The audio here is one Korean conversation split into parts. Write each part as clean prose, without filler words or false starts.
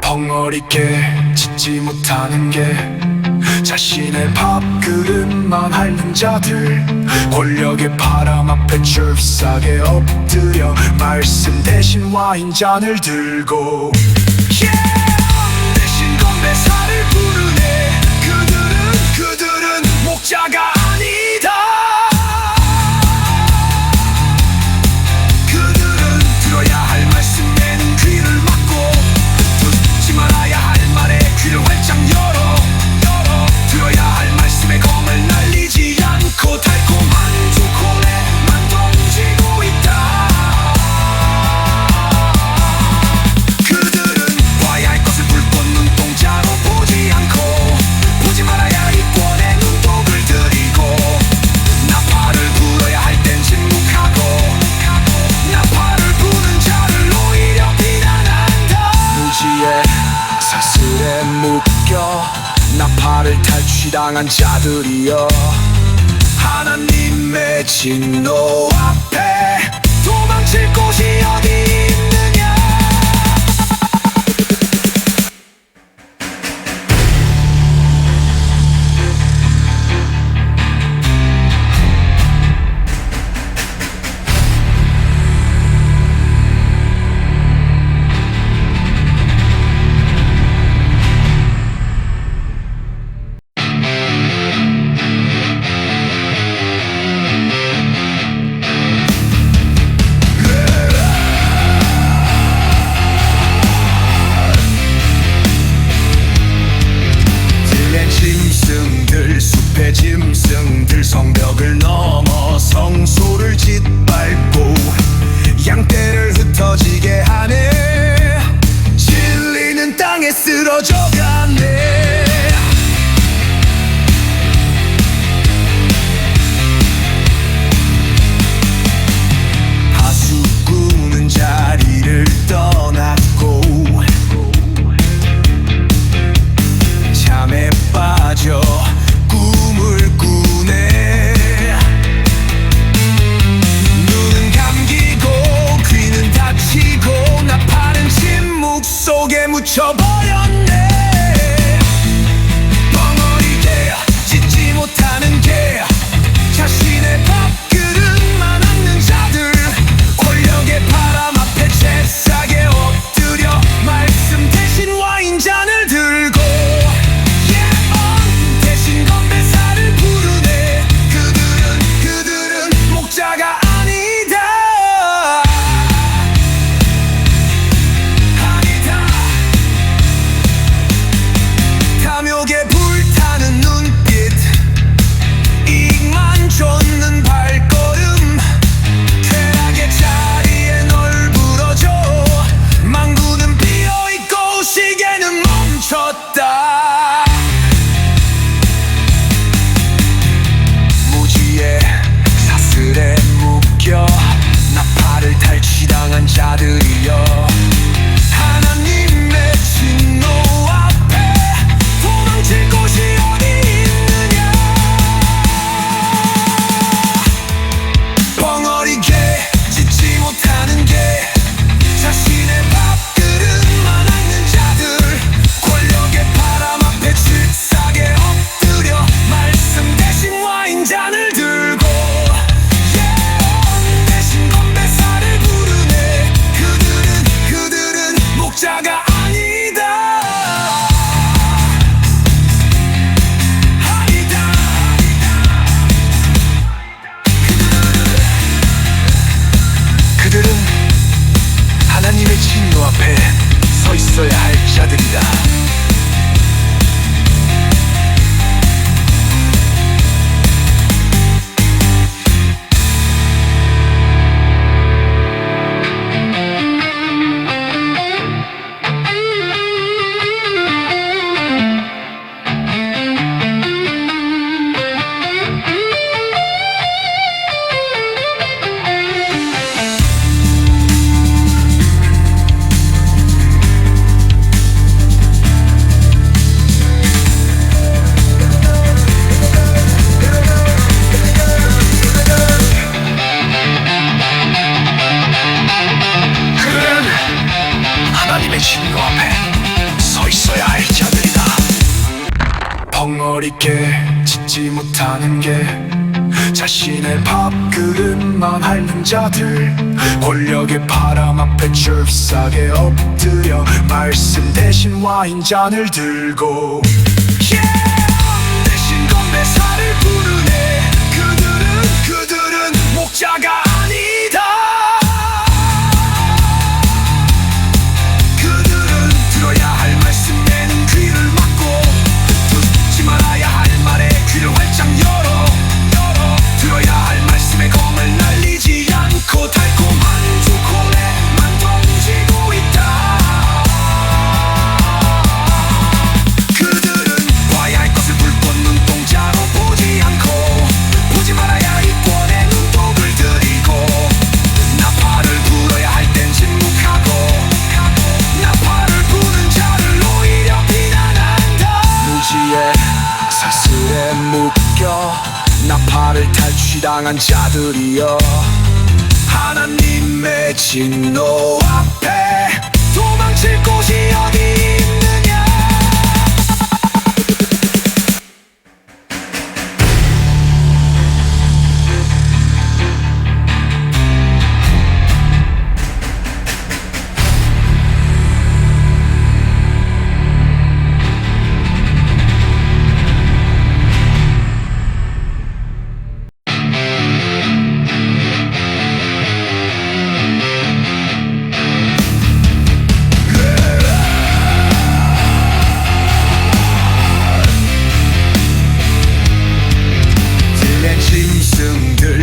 벙어리게 짖지 못하는 게 자신의 밥그릇만 핥는 자들, 권력의 바람 앞에 줄싸게 엎드려 말씀 대신 와인잔을 들고 대신 건배사를 부르네. 그들은 목자가 아니다. 그들은 들어야 할 말씀에는 귀를 막고 듣지 말아야 할 말에 귀를 활짝 열어 들어야 할 말씀에 검을 날리지 않고 달콤한 초콜릿만 던지고 있다. 그들은 봐야 할 것을 불꽃 눈동자로 보지 않고 보지 말아야 할 이권에 눈독을 들이고 나팔을 불어야 할 땐 침묵하고 나팔을 부는 자를 오히려 비난한다. 무지에 사슬에 묶여 나팔을 탈취당한 자들이여, 하나님의 진노 앞에 도망칠 곳이 어디 있느냐. 숲의 짐승들 성벽을 넘어 성소를 짓밟고 양떼를 흩어지게 하네. 진리는 땅에 쓰러져 가네. 하수구는 자리를 떠났고 잠에 빠져 꿈을 꾸네. 눈은 감기고 귀는 닫히고 나팔은 침묵 속에 묻혀버렸네. 벙어리게 짖지 못하는 게 자신의 밥그릇만 핥는 자들, 권력의 바람 앞에 채싸게 엎드려 말씀 대신 와인잔을 들고 대신 건배사를 부르네. 그들은 목자가 아니다. 탐욕에 불타는 눈빛, 이익만 쫓는 발걸음, 쾌락의 자리에 널브러져 망구는 비어있고 시계는 멈췄다. 무지에 사슬에 묶여 나팔을 탈취당한 자들이여, 하나님의 진노 앞에 도망칠 곳이 어디 있느냐. 벙어리게 짖지 못하는 게 자신의 밥그릇만 핥는 자들, 권력의 바람 벙어리게 짓지 못하는 게 자신의 밥그릇만 핥는 자들, 권력의 바람 앞에 잽싸게 엎드려 말씀 대신 와인잔을 들고 대신 건배사를 부르네. 그들은 목자가 아니다. 그들은 들어야 할 말씀에는 귀를 막고 듣지 말아야 할 말에 귀를 활짝 열어 들어야 할 말씀의 검을 날리지 않고 달콤한 초콜릿만 던지고 있다. 그들은 봐야 할 것을 불꽃 눈동자로 보지 않고 보지 말아야 할 이권에 눈독을 들이고 나팔을 불어야 할 땐 침묵하고 나팔을 부는 자를 오히려 비난한다. 무지에 사슬에 묶여 나팔을 탈취당한 자들이여, 하나님의 진노 앞에 도망칠 곳이 어디 있느냐.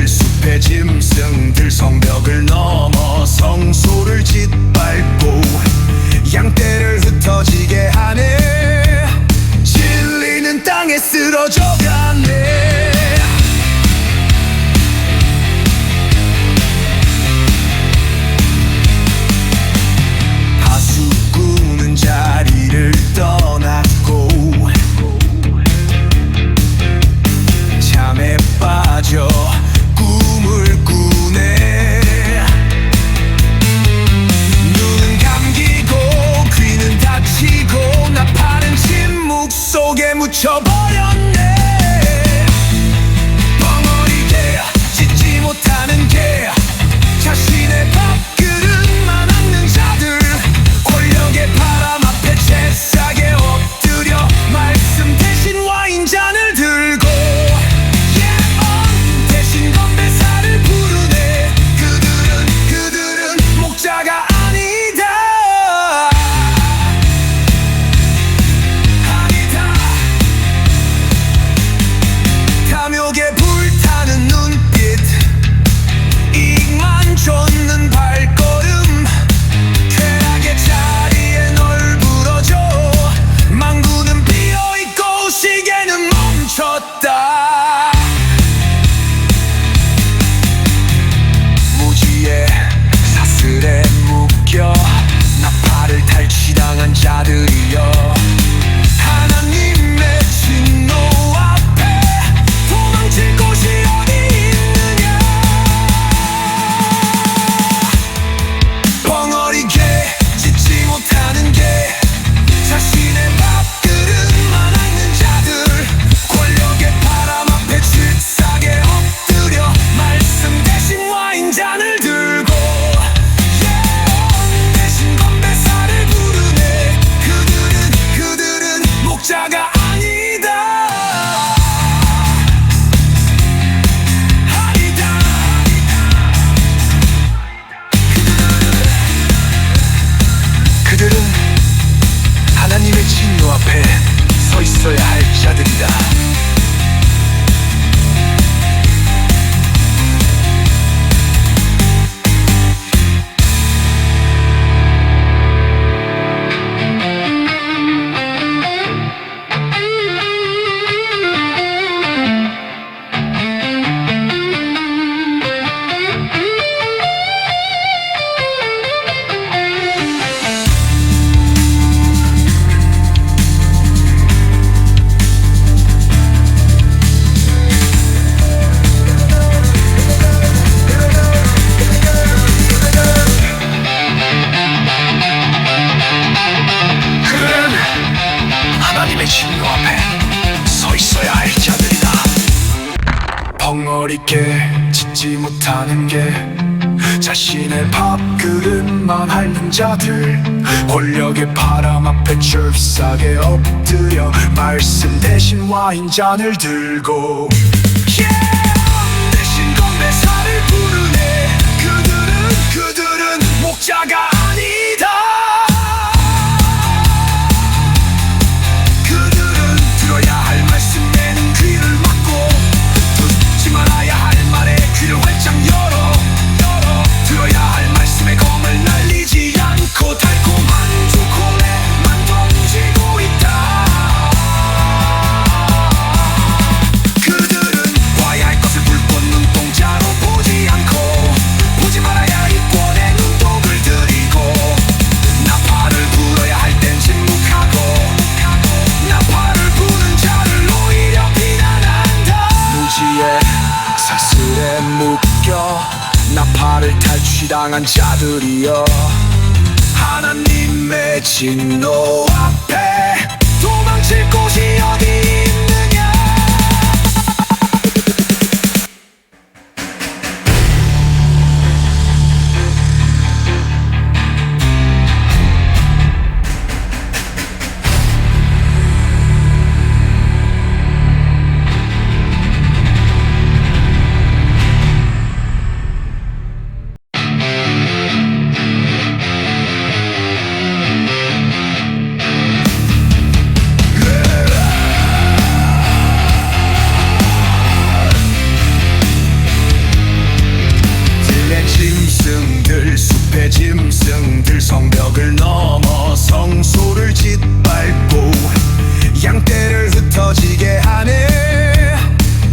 숲의 짐승들 성벽을 넘어 성소를 짓밟고 양떼를 흩어지게 하네. 진리는 땅에 쓰러져가네. 하수구는 자리를 떠났고 잠에 빠져 꿈을 꾸네. 눈은 감기고 귀는 닫히고 나팔은 침묵 속에 묻혀버렸네. 벙어리게 짓지 못하는 게 자신의 밥그릇만 핥는 자들, 권력의 바람 앞에 잽싸게 엎드려 말씀 대신 와인잔을 들고 대신 건배사를 부르네. 그들은 목자가 아니다. 탐욕에 불타는 눈빛, 이익만 쫓는 발걸음, 쾌락의 자리에 널브러져 망구는 비어있고 시계는 멈췄다. 무지에 사슬에 묶여 나팔을 탈취당한 자들이여, 하나님의 진노 앞에 도망칠 곳이 어디 있느냐. 벙어리게 짓지 못하는 게 자신의 밥그릇만 핥는 자들, 권력의 바람 앞에 칠싸게 엎드려 말씀 대신 와인잔을 들고 대신 건배사를 부르네. 그들은 목자가 아니다. 그들은 하나님의 진노 앞에 서 있어야 할 자들이다. 진노 앞에 서 있어. 서야 할 자들이다. 벙어리게 짖지 못하는 게 자신의 밥그릇만 핥는 자들, 권력의 바람 앞에 잽싸게 엎드려 말씀 대신 와인잔을 들고 대신 건배사를 부르네. 그들은 목자가 아니다. 그들은 들어야 할 말씀에는 귀를 막고 듣지 말아야 할 말에 귀를 활짝 열어 들어야 할 말씀의 검을 날리지 않고 달콤한 초콜릿만 던지고 있다. 그들은 봐야 할 것을 불꽃 눈동자로 보지 않고 보지 말아야 할 이권에 눈독을 들이고 나팔을 불어야 할 땐 침묵하고 나팔을 부는 자를 오히려 비난한다. 무지에 사슬에 묶여 나팔을 탈취당한 자들이여, 하나님의 진노 앞에 도망칠 곳이 어디 있느냐. 숲의 짐승들 성벽을 넘어 성소를 짓밟고 양떼를 흩어지게 하네.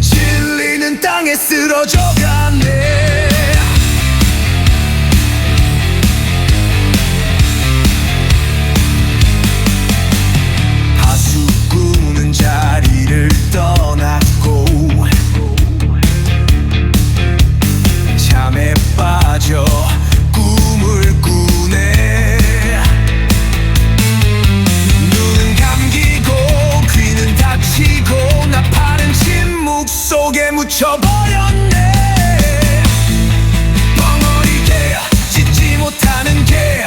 진리는 땅에 쓰러져 가네. 하수구는 자리를 떠났고 잠에 빠져 꿈을 꾸네. 눈은 감기고 귀는 닫히고 나팔은 침묵 속에 묻혀버렸네. 벙어리게 짖지 못하는 게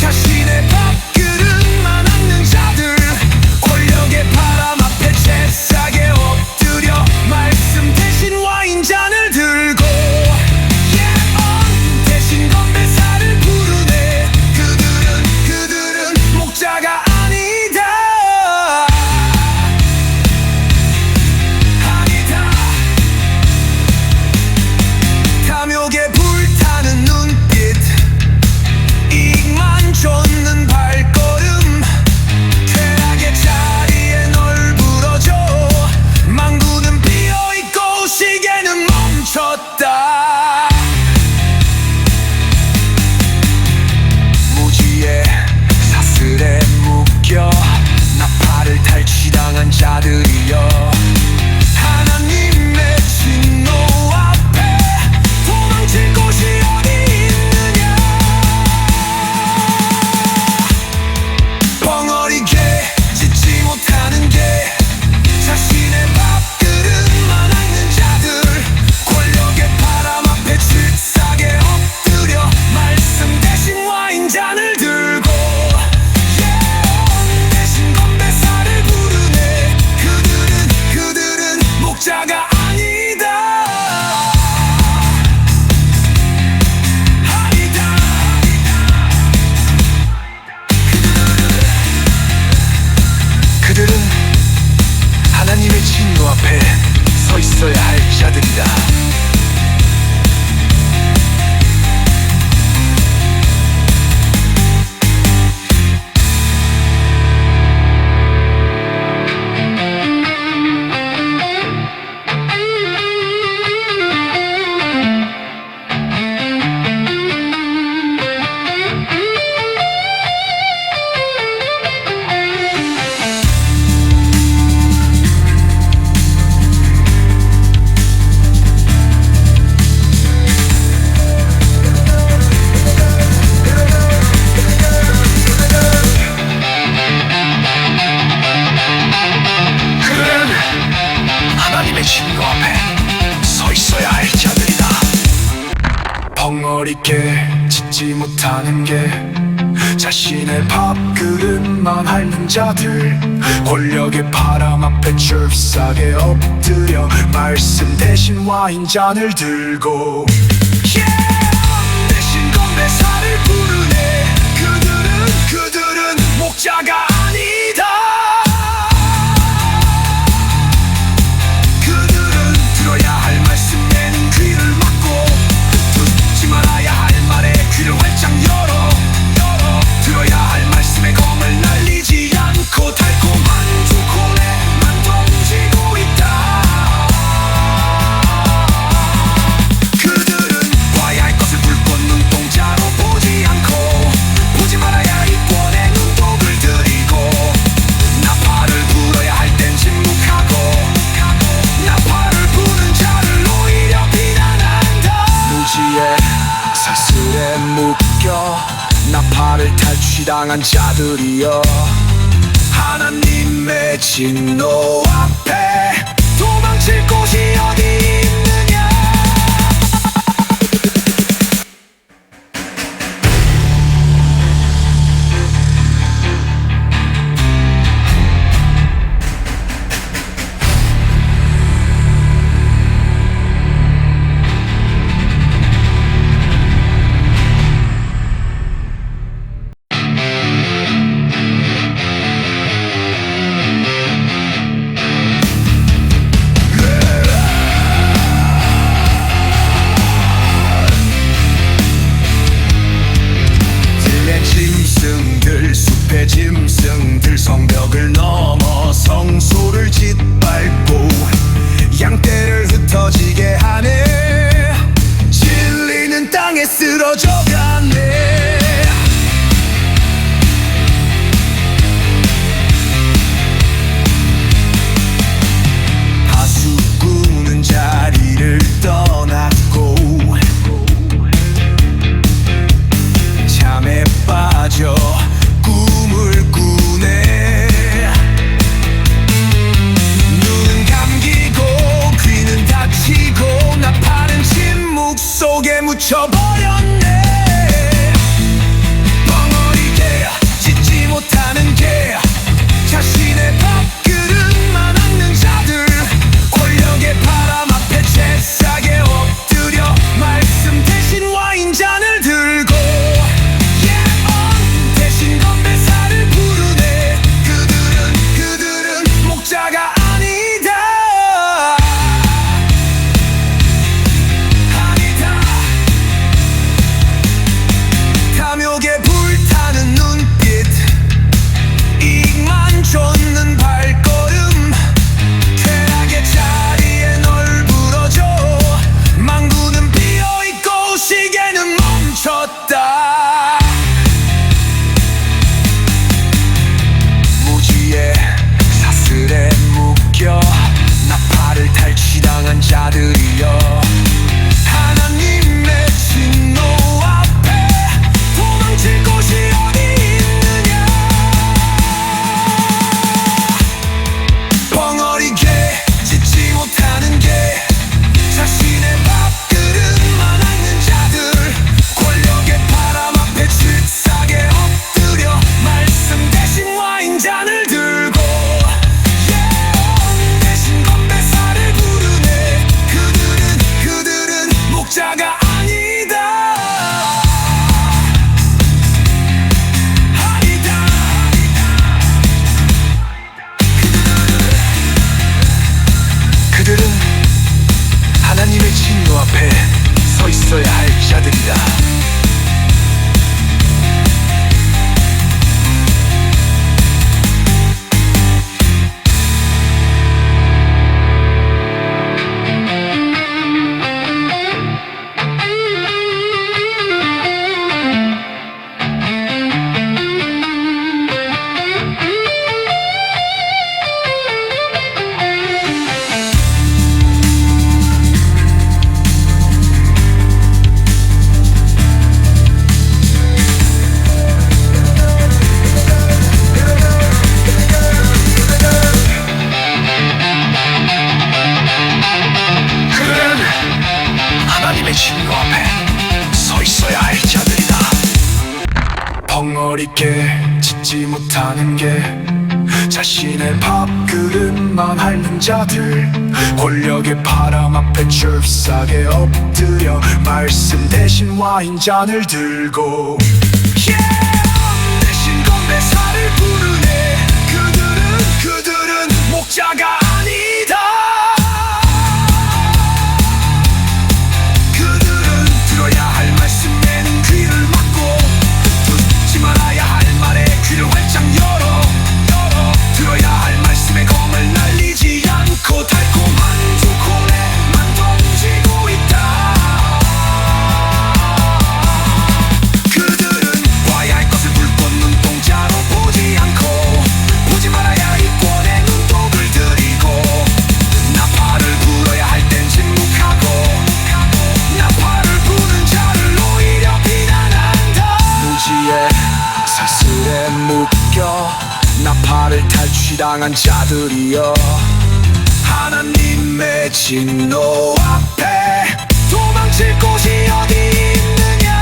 자신의 밥그릇만 핥는 자들, 권력의 바람 앞에 잽싸게 엎드려 말씀 대신 와인잔을 들고 대신 건배사를 부르네. 그들은 목자가 아니다. 탐욕에 불타는 눈빛, 이익만 쫓는 발걸음, 쾌락의 자리에 널브러져 망구는 비어있고 시계는 멈췄다. 무지에 사슬에 묶여 나팔을 탈취당한 자들이여, 하나님의 진노 앞에 도망칠 곳이 어디 있느냐. 벙어리게 짖지 못하는 게 자신의 밥그릇만 핥는 자들, 권력의 바람 앞에 칠싸게 엎드려 말씀 대신 와인잔을 들고 대신 건배사를 부르네. 그들은 내 친구 앞에 서 있어야 할 자들이다. 벙어리게 짖지 못하는 게 자신의 밥그릇만 앓는 자들, 권력의 바람 앞에 줄싸게 엎드려 말씀 대신 와인잔을 들고 대신 건배사를 부르네. 그들은 목자가 아니다. 그들은 들어야 할 말씀에는 귀를 막고 듣지 말아야 할 말에 귀를 활짝 열어 들어야 할 말씀의 검을 날리지 않고 달콤한 초콜릿만 던지고 있다. 그들은 봐야 할 것을 불꽃 눈동자로 보지 않고 보지 말아야 할 이권에 눈독을 들이고 나팔을 불어야 할 땐 침묵하고 나팔을 부는 자를 오히려 비난한다. 무지에 사슬에 묶여 나팔을 탈취당한 자들이여, 하나님의 진노 앞에 도망칠 곳이 어디 있느냐. 어렵게 짓지 못하는 게 자신의 밥그릇만 핥는 자들, 권력의 바람 앞에 잽싸게 엎드려 말씀 대신 와인잔을 들고 대신 건배사를 부르네. 그들은 목자가 아니다. 그들은 들어야 할 말씀에는 귀를 막고 듣지 말아야 할 말에 귀를 활짝 열어 들어야 할 말씀에 검을 날리지 않고 달콤한 초콜릿만 던지고 있다. 그들은 봐야 할 것을 불꽃 눈동자로 보지 않고 보지 말아야 할 이권에 눈독을 들이고 나팔을 불어야 할 땐 침묵하고 나팔을 부는 자를 오히려 비난한다. 무지에 사슬에 묶여 나팔을 탈취당한 자들이여, 하나님의 진노 앞에 도망칠 곳이 어디 있느냐.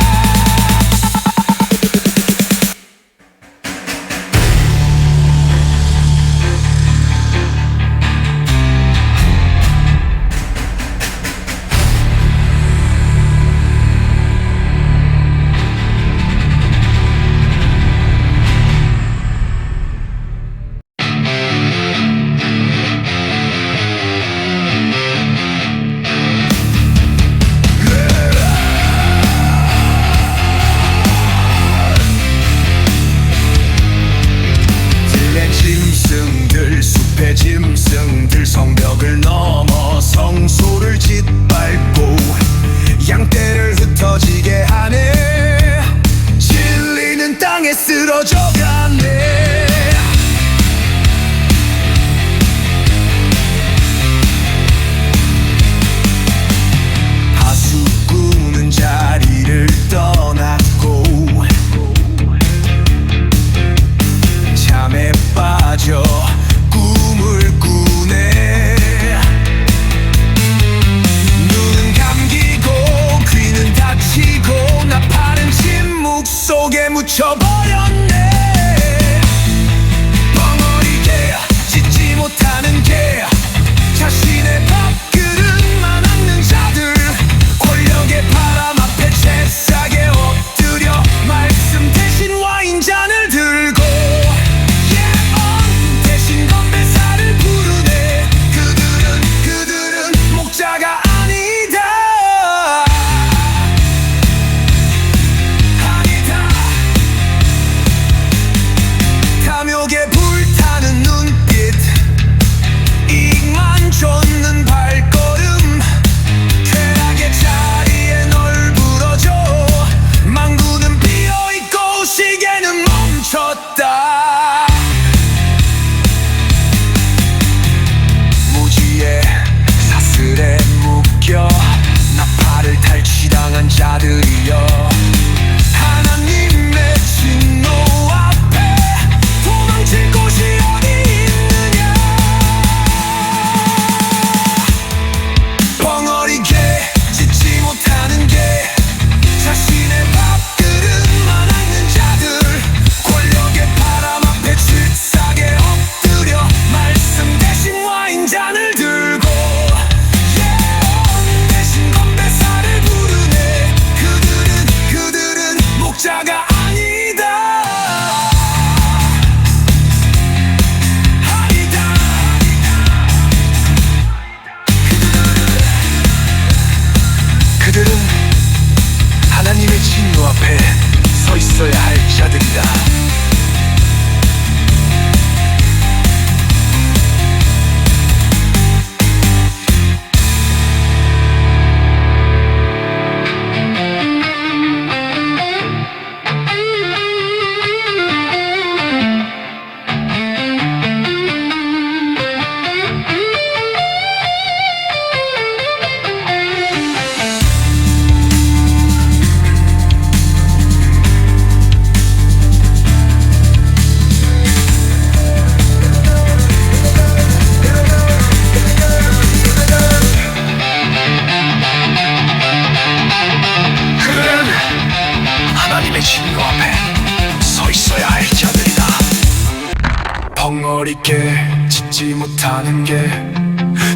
어렵게 짓지 못하는 게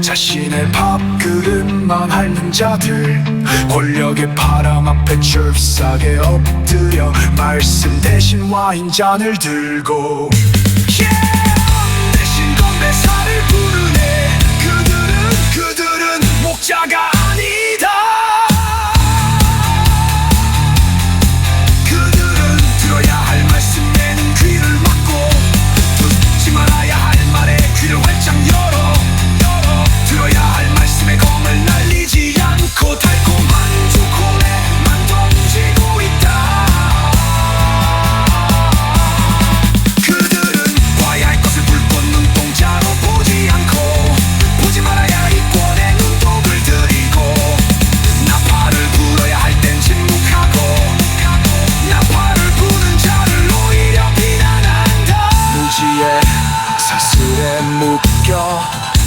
자신의 밥그릇만 핥는 자들, 권력의 바람 앞에 줄싸게 엎드려 말씀 대신 와인잔을 들고 대신 건배사를 부르네. 그들은 목자가 아니다. 그들은 들어야 할 말씀에는 귀를 막고 듣지 말아야 할 말에 귀를 활짝 열어 들어야 할 말씀에 검을 날리지 않고 달콤한 초콜릿만 던지고 있다. 그들은 봐야 할 것을 불꽃 눈동자로 보지 않고 보지 말아야 할 이권에 눈독을 들이고 나팔을 불어야 할 땐 침묵하고 나팔을 부는 자를 오히려 비난한다. 무지에 사슬에 묶여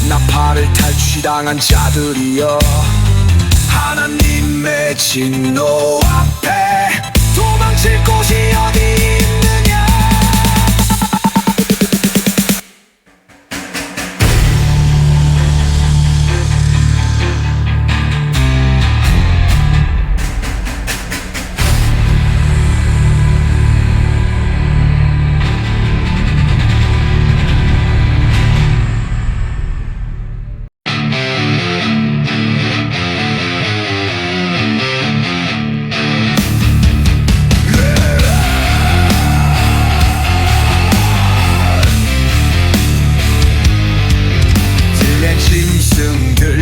나팔을 탈취당한 자들이여, 하나님의 진노 앞에 도망칠 곳이 어디 있느냐.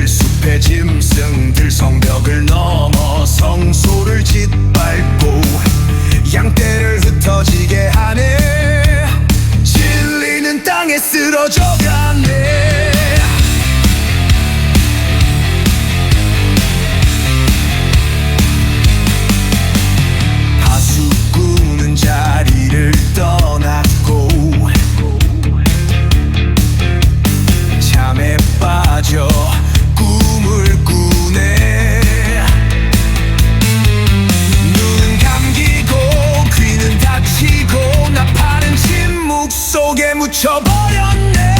숲의 짐승들 성벽을 넘어 성소를 짓밟고 양떼를 흩어지게 하네. 진리는 땅에 쓰러져가네. 하수구는 자리를 떠났고 잠에 빠져 꿈을 꾸네. 눈은 감기고 귀는 닫히고 나팔은 침묵 속에 묻혀버렸네.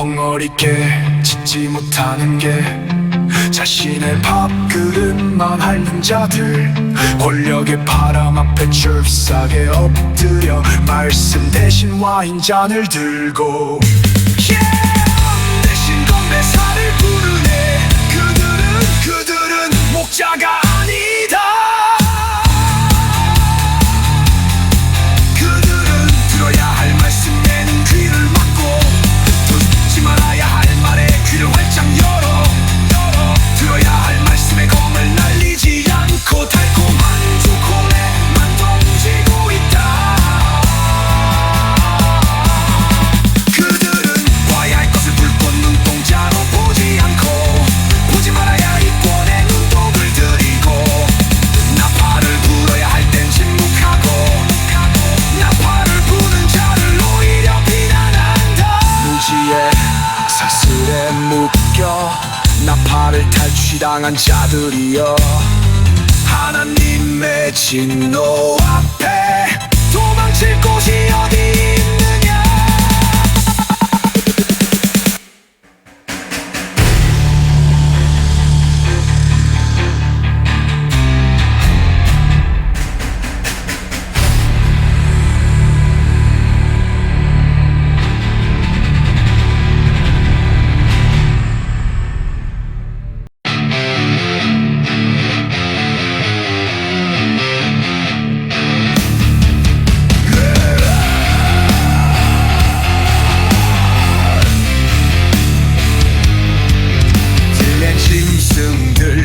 벙어리게 짖지 못하는 게 자신의 밥그릇만 핥는 자들, 권력의 바람 앞에 줄싸게 엎드려 말씀 대신 와인잔을 들고 대신 건배사를 부르네. 그들은 목자가 아니다. 그들은 들어야 할 말씀에는 귀를 막고 듣지 말아야 할 말에 귀를 활짝 열어 들어야 할 말씀에 검을 날리지 않고 달콤한 초콜릿만 던지고 있다. 그들은 봐야 할 것을 불꽃 눈동자로 보지 않고 보지 말아야 할 이권에 눈독을 들이고 나팔을 불어야 할 땐 침묵하고 나팔을 부는 자를 오히려 비난한다. 무지에 사슬에 묶여 나팔을 탈취당한 자들이여, 하나님의 진노 앞에 도망칠 곳이 어디 있느냐.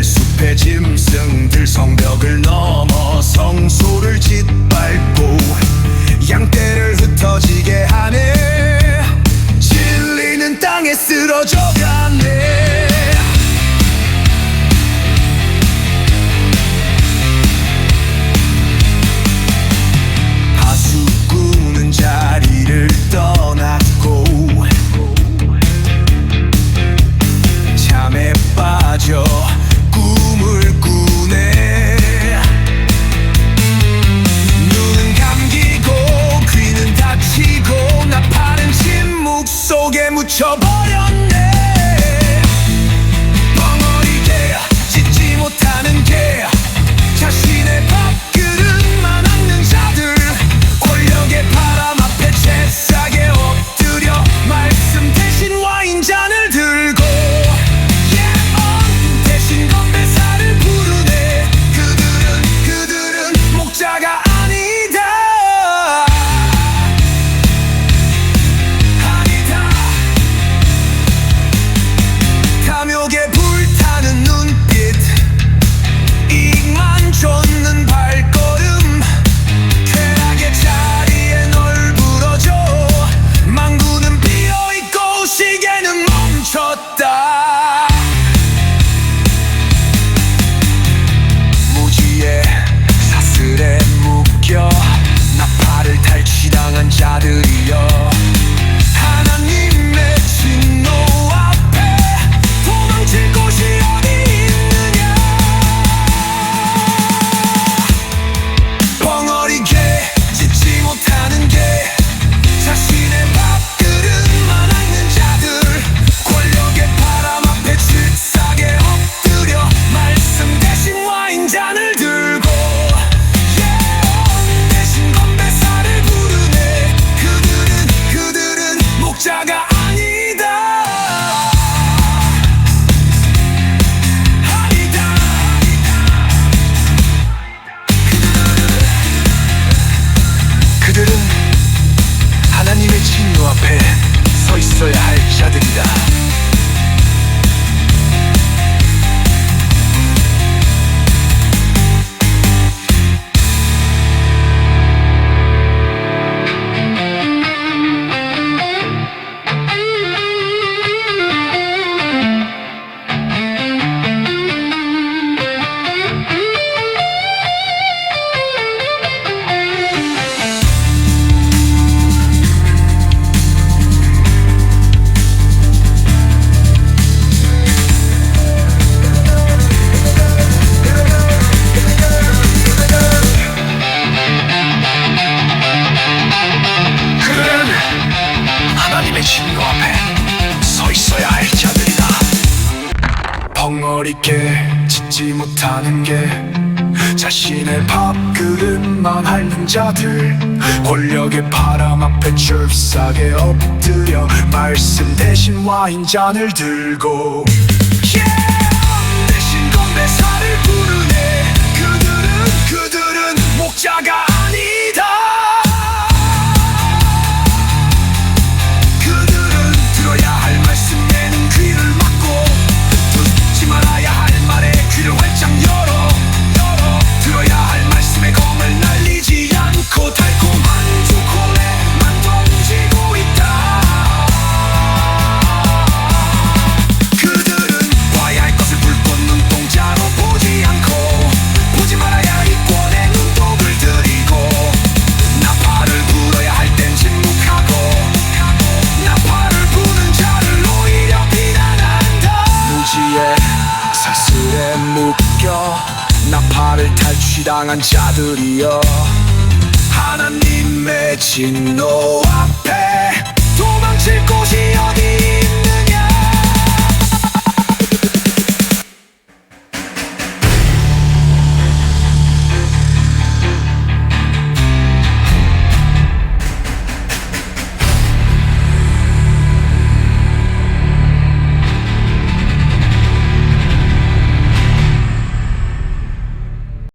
숲의 짐승들 성벽을 넘어 성소를 짓밟고 양떼를 흩어지게 하네. 진리는 땅에 쓰러져가네. 하수구는 자리를 떠났고 잠에 빠져 꿈을 꾸네. 눈은 감기고 귀는 닫히고 나팔은 침묵 속에 묻혀버렸네. 벙어리게 짖지 못하는 게 자신의 밥그릇만 핥는 자들, 권력의 바람 앞에 채싸게 엎드려 말씀 대신 와인잔을 들고 대신 건배사를 부르네. 그들은 목자가 아니다. 탐욕에 불타는 눈빛, 이익만 쫓는 발걸음, 쾌락의 자리에 널브러져 망구는 비어있고 시계는 멈췄다. 무지에 사슬에 묶여 나팔을 탈취당한 자들이여, 하나님의 진노 앞에 도망칠 곳이 어디 있느냐. 벙어리게 짖지 못하는 게 자신의 밥그릇만 핥는 자들, 권력의 바람 앞에 질싸게 엎드려 말씀 대신 와인잔을 들고 대신 건배사를 부르네. 그들은 목자가 아니다. 그들은 하나님의 진노 앞에 서 있어야 할 자들이다. 어리게 짓지 못하는 게 자신의 밥그릇만 핥는 자들, 권력의 바람 앞에 줄싸게 엎드려 말씀 대신 와인잔을 들고 대신 건배사를 부르네. 그들은 목자가 아니다. 그들은 들어야 할 말씀에는 귀를 막고 듣지 말아야 할 말에 귀를 활짝 열어 들어야 할 말씀에 검을 날리지 않고 달콤한 초콜릿만 던지고 있다. 그들은 봐야 할 것을 불꽃 눈동자로 보지 않고 보지 말아야 할 이권에 눈독을 들이고 나팔을 불어야 할 땐 침묵하고 나팔을 부는 자를 오히려 비난한다. 무지에 사슬에 묶여 나팔을 탈취당한 자들이여, 하나님의 진노 앞에